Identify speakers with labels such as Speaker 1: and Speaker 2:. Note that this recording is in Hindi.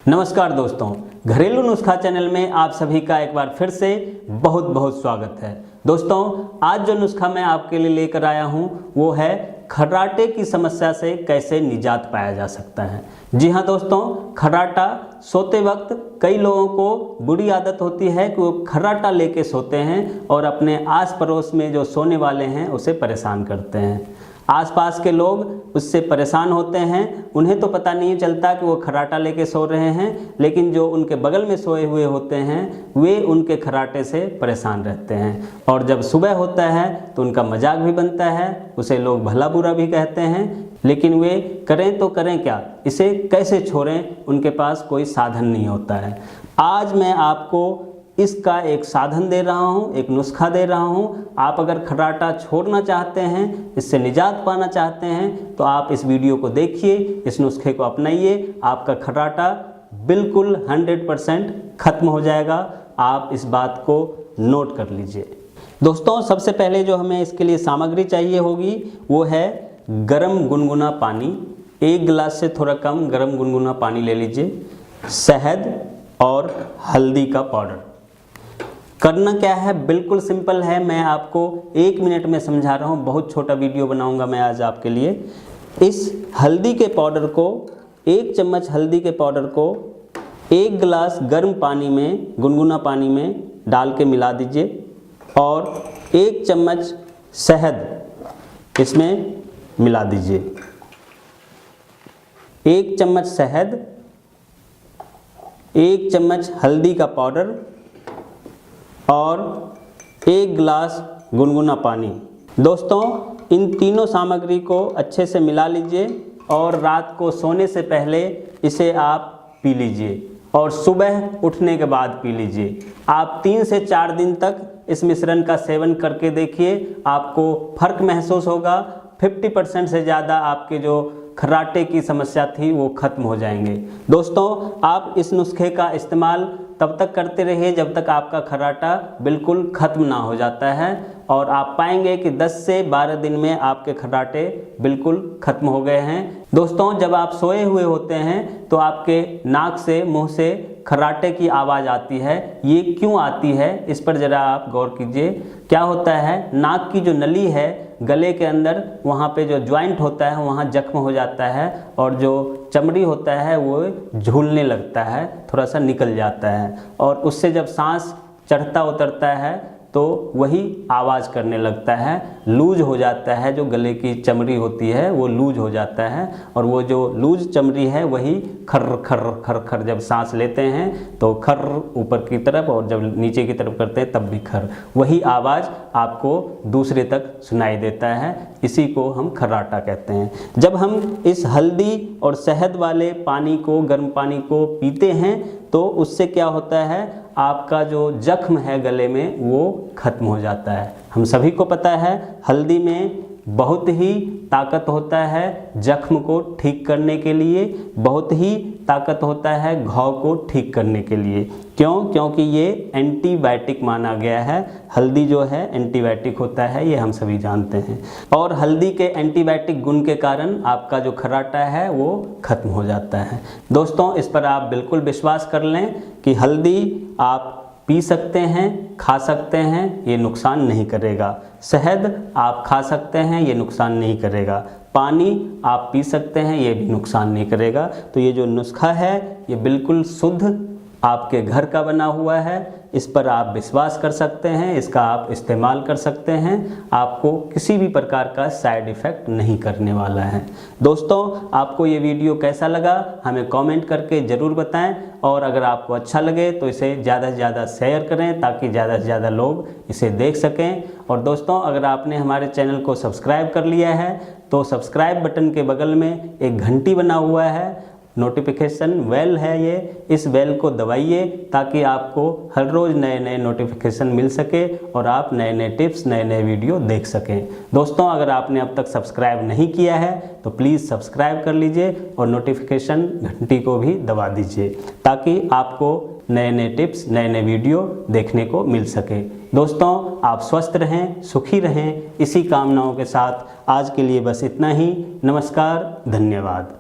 Speaker 1: नमस्कार दोस्तों, घरेलू नुस्खा चैनल में आप सभी का एक बार फिर से बहुत बहुत स्वागत है। दोस्तों, आज जो नुस्खा मैं आपके लिए लेकर आया हूं वो है खर्राटे की समस्या से कैसे निजात पाया जा सकता है। जी हाँ दोस्तों, खर्राटा सोते वक्त कई लोगों को बुरी आदत होती है कि वो खर्राटा लेके सोते हैं और अपने आस पड़ोस में जो सोने वाले हैं उसे परेशान करते हैं। आसपास के लोग उससे परेशान होते हैं, उन्हें तो पता नहीं चलता कि वो खर्राटा लेके सो रहे हैं, लेकिन जो उनके बगल में सोए हुए होते हैं वे उनके खर्राटे से परेशान रहते हैं। और जब सुबह होता है तो उनका मजाक भी बनता है, उसे लोग भला बुरा भी कहते हैं, लेकिन वे करें तो करें क्या, इसे कैसे छोड़ें, उनके पास कोई साधन नहीं होता है। आज मैं आपको इसका एक साधन दे रहा हूँ, एक नुस्खा दे रहा हूँ। आप अगर खर्राटा छोड़ना चाहते हैं, इससे निजात पाना चाहते हैं तो आप इस वीडियो को देखिए, इस नुस्खे को अपनाइए, आपका खर्राटा बिल्कुल 100% खत्म हो जाएगा। आप इस बात को नोट कर लीजिए। दोस्तों, सबसे पहले जो हमें इसके लिए सामग्री चाहिए होगी वो है गरम गुनगुना पानी। 1 गिलास से थोड़ा कम गरम गुनगुना पानी ले लीजिए, शहद और हल्दी का पाउडर। करना क्या है, बिल्कुल सिंपल है। मैं आपको 1 मिनट में समझा रहा हूँ, बहुत छोटा वीडियो बनाऊंगा मैं आज आपके लिए। इस हल्दी के पाउडर को, 1 चम्मच हल्दी के पाउडर को 1 गिलास गर्म पानी में, गुनगुना पानी में डाल के मिला दीजिए और 1 चम्मच शहद इसमें मिला दीजिए। 1 चम्मच शहद, 1 चम्मच हल्दी का पाउडर और 1 गिलास गुनगुना पानी। दोस्तों, इन तीनों सामग्री को अच्छे से मिला लीजिए और रात को सोने से पहले इसे आप पी लीजिए और सुबह उठने के बाद पी लीजिए। आप 3 से 4 दिन तक इस मिश्रण का सेवन करके देखिए, आपको फर्क महसूस होगा। 50% से ज़्यादा आपके जो खर्राटे की समस्या थी वो खत्म हो जाएंगे। दोस्तों, आप इस नुस्खे का इस्तेमाल तब तक करते रहिए जब तक आपका खर्राटा बिल्कुल खत्म ना हो जाता है और आप पाएंगे कि 10 से 12 दिन में आपके खर्राटे बिल्कुल खत्म हो गए हैं। दोस्तों, जब आप सोए हुए होते हैं तो आपके नाक से, मुंह से खर्राटे की आवाज़ आती है। ये क्यों आती है, इस पर ज़रा आप गौर कीजिए। क्या होता है, नाक की जो नली है गले के अंदर, वहाँ पे जो ज्वाइंट होता है वहाँ जख्म हो जाता है और जो चमड़ी होता है वो झूलने लगता है, थोड़ा सा निकल जाता है और उससे जब सांस चढ़ता उतरता है तो वही आवाज़ करने लगता है, लूज हो जाता है। जो गले की चमड़ी होती है वो लूज हो जाता है और वो जो लूज चमड़ी है वही खर्र खर्र खर्र खर्र, जब सांस लेते हैं तो खर्र ऊपर की तरफ और जब नीचे की तरफ करते हैं तब भी खर्र, वही आवाज़ आपको दूसरे तक सुनाई देता है। इसी को हम खर्राटा कहते हैं। जब हम इस हल्दी और शहद वाले पानी को, गर्म पानी को पीते हैं तो उससे क्या होता है, आपका जो जख्म है गले में वो खत्म हो जाता है। हम सभी को पता है हल्दी में बहुत ही ताकत होता है जख्म को ठीक करने के लिए, बहुत ही ताकत होता है घाव को ठीक करने के लिए। क्यों? क्योंकि ये एंटीबायोटिक माना गया है। हल्दी जो है एंटीबायोटिक होता है, ये हम सभी जानते हैं और हल्दी के एंटीबायोटिक गुण के कारण आपका जो खर्राटा है वो खत्म हो जाता है। दोस्तों, इस पर आप बिल्कुल विश्वास कर लें कि हल्दी आप पी सकते हैं, खा सकते हैं, ये नुकसान नहीं करेगा। शहद आप खा सकते हैं, ये नुकसान नहीं करेगा। पानी आप पी सकते हैं, ये भी नुकसान नहीं करेगा। तो ये जो नुस्खा है ये बिल्कुल शुद्ध आपके घर का बना हुआ है। इस पर आप विश्वास कर सकते हैं, इसका आप इस्तेमाल कर सकते हैं। आपको किसी भी प्रकार का साइड इफ़ेक्ट नहीं करने वाला है। दोस्तों, आपको ये वीडियो कैसा लगा हमें कमेंट करके ज़रूर बताएं और अगर आपको अच्छा लगे तो इसे ज़्यादा से ज़्यादा शेयर करें ताकि ज़्यादा से ज़्यादा लोग इसे देख सकें। और दोस्तों, अगर आपने हमारे चैनल को सब्सक्राइब कर लिया है तो सब्सक्राइब बटन के बगल में एक घंटी बना हुआ है, नोटिफिकेशन बेल है ये, इस बेल को दबाइए ताकि आपको हर रोज़ नए नए नोटिफिकेशन मिल सके और आप नए नए टिप्स, नए नए वीडियो देख सकें। दोस्तों, अगर आपने अब तक सब्सक्राइब नहीं किया है तो प्लीज़ सब्सक्राइब कर लीजिए और नोटिफिकेशन घंटी को भी दबा दीजिए ताकि आपको नए नए टिप्स, नए नए वीडियो देखने को मिल सके। दोस्तों, आप स्वस्थ रहें, सुखी रहें, इसी कामनाओं के साथ आज के लिए बस इतना ही। नमस्कार, धन्यवाद।